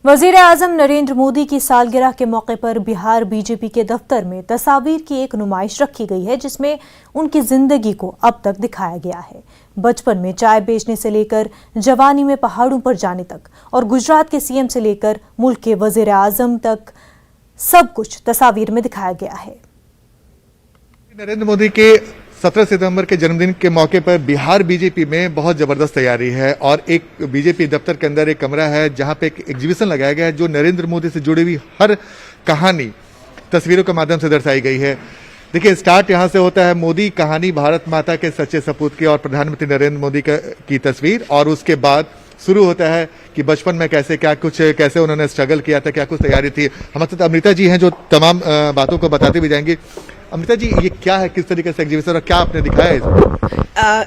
वज़ीर-ए-आज़म नरेंद्र मोदी की सालगिरह के मौके पर बिहार बीजेपी के दफ्तर में तसावीर की एक नुमाइश रखी गई है, जिसमें उनकी जिंदगी को अब तक दिखाया गया है। बचपन में चाय बेचने से लेकर जवानी में पहाड़ों पर जाने तक और गुजरात के सीएम से लेकर मुल्क के वज़ीर-ए-आज़म तक सब कुछ तसावीर में दिखाया गया है। नरेंद्र मोदी के 17 सितंबर के जन्मदिन के मौके पर बिहार बीजेपी में बहुत जबरदस्त तैयारी है और एक बीजेपी दफ्तर के अंदर एक कमरा है जहां पे एक एग्जीबिशन लगाया गया है जो नरेंद्र मोदी से जुड़ी हुई हर कहानी तस्वीरों के माध्यम से दर्शाई गई है। देखिए, स्टार्ट यहां से होता है मोदी कहानी भारत माता के सच्चे सपूत की और प्रधानमंत्री नरेंद्र मोदी की तस्वीर, और उसके बाद शुरू होता है कि बचपन में कैसे उन्होंने स्ट्रगल किया था, क्या कुछ तैयारी थी। हमारे साथ अमृता जी हैं जो तमाम बातों को बताते भी जाएंगे। अमृता जी, ये क्या है, किस तरीके से एग्जीबिशन और क्या आपने दिखाया है इसमें?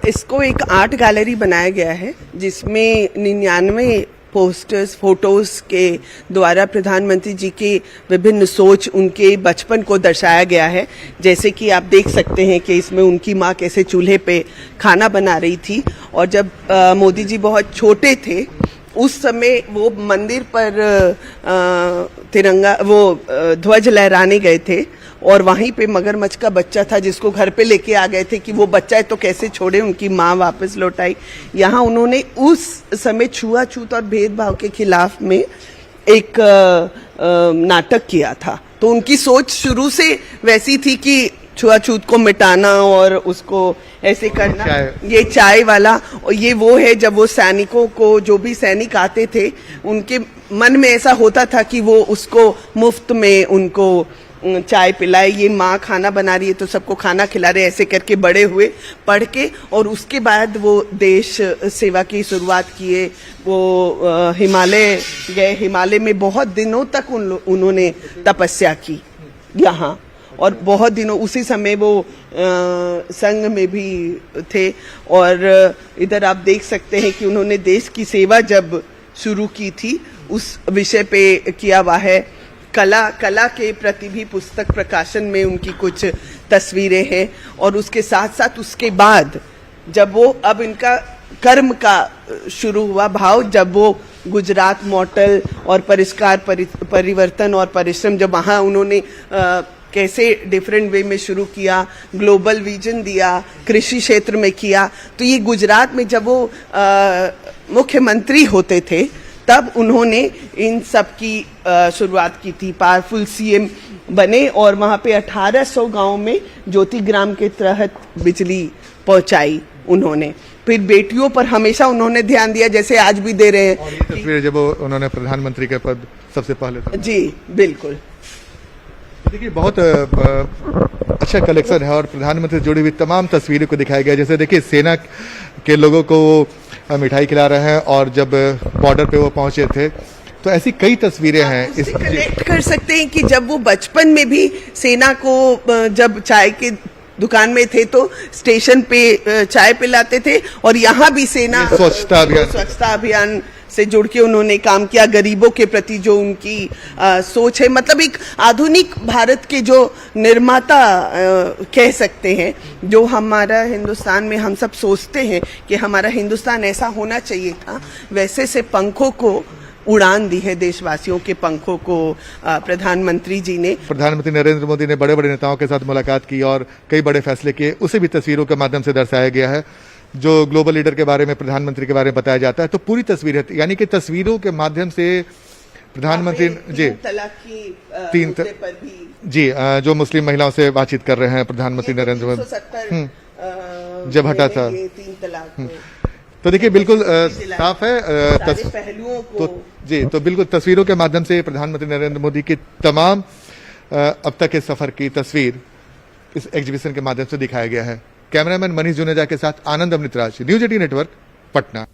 इसको एक आर्ट गैलरी बनाया गया है जिसमें 99 पोस्टर्स, फोटोज के द्वारा प्रधानमंत्री जी के विभिन्न सोच, उनके बचपन को दर्शाया गया है। जैसे कि आप देख सकते हैं कि इसमें उनकी माँ कैसे चूल्हे पे खाना बना रही थी, और जब मोदी जी बहुत छोटे थे उस समय वो मंदिर पर ध्वज लहराने गए थे और वहीं पे मगरमच्छ का बच्चा था जिसको घर पे लेके आ गए थे कि वो बच्चा है तो कैसे छोड़े, उनकी माँ वापस लौटाई। यहाँ उन्होंने उस समय छुआछूत और भेदभाव के खिलाफ में एक नाटक किया था। तो उनकी सोच शुरू से वैसी थी कि छुआछूत को मिटाना और उसको ऐसे करना। ये चाय वाला, और ये वो है जब वो सैनिकों को, जो भी सैनिक आते थे उनके मन में ऐसा होता था कि वो उसको मुफ्त में उनको चाय पिलाए। ये माँ खाना बना रही है तो सबको खाना खिला रहे, ऐसे करके बड़े हुए पढ़ के, और उसके बाद वो देश सेवा की शुरुआत किए। वो हिमालय गए, हिमालय में बहुत दिनों तक उन्होंने तपस्या की यहाँ, और बहुत दिनों उसी समय वो संघ में भी थे। और इधर आप देख सकते हैं कि उन्होंने देश की सेवा जब शुरू की थी उस विषय पे किया हुआ है। कला के प्रति भी पुस्तक प्रकाशन में उनकी कुछ तस्वीरें हैं, और उसके साथ साथ उसके बाद जब वो अब इनका कर्म का शुरू हुआ भाव, जब वो गुजरात मॉडल और परिवर्तन और परिश्रम, जब वहाँ उन्होंने कैसे डिफरेंट वे में शुरू किया, ग्लोबल विजन दिया, कृषि क्षेत्र में किया। तो ये गुजरात में जब वो मुख्यमंत्री होते थे तब उन्होंने इन सब की शुरुआत की थी। पावरफुल सीएम बने और वहाँ पे 1800 गांव में ज्योतिग्राम के तहत बिजली पहुंचाई उन्होंने। फिर बेटियों पर हमेशा उन्होंने ध्यान दिया, जैसे आज भी दे रहे हैं। और ये तस्वीर जब उन्होंने प्रधानमंत्री के पद सबसे पहले जी बिल्कुल। देखिए, बहुत अच्छा कलेक्शन है और प्रधानमंत्री से जुड़ी हुई तमाम तस्वीरों को दिखाया गया। जैसे देखिए, सेना के लोगों को मिठाई खिला रहे हैं और जब बॉर्डर पे वो पहुंचे थे, तो ऐसी कई तस्वीरें हैं। इससे कनेक्ट कर सकते हैं कि जब वो बचपन में भी सेना को, जब चाय के दुकान में थे तो स्टेशन पे चाय पिलाते थे, और यहाँ भी सेना स्वच्छता अभियान से जुड़ के उन्होंने काम किया। गरीबों के प्रति जो उनकी सोच है, मतलब एक आधुनिक भारत के जो निर्माता कह सकते हैं। जो हमारा हिंदुस्तान में हम सब सोचते हैं कि हमारा हिंदुस्तान ऐसा होना चाहिए था, वैसे से पंखों को उड़ान दी है, देशवासियों के पंखों को प्रधानमंत्री जी ने। प्रधानमंत्री नरेंद्र मोदी ने बड़े बड़े नेताओं के साथ मुलाकात की और कई बड़े फैसले किए, उसे भी तस्वीरों के माध्यम से दर्शाया गया है। जो ग्लोबल लीडर के बारे में, प्रधानमंत्री के बारे में बताया जाता है, तो पूरी तस्वीर है, यानी कि तस्वीरों के माध्यम से प्रधानमंत्री जो मुस्लिम महिलाओं से बातचीत कर रहे हैं प्रधानमंत्री नरेंद्र मोदी जब हटा था। तो देखिए, बिल्कुल साफ है पहलुओं को तो बिल्कुल तस्वीरों के माध्यम से प्रधानमंत्री नरेंद्र मोदी की तमाम अब तक के सफर की तस्वीर इस एग्जीबिशन के माध्यम से दिखाया गया है। कैमरामैन मनीष जुनेजा के साथ आनंद अमृतराज, न्यूज़ 18 नेटवर्क, पटना।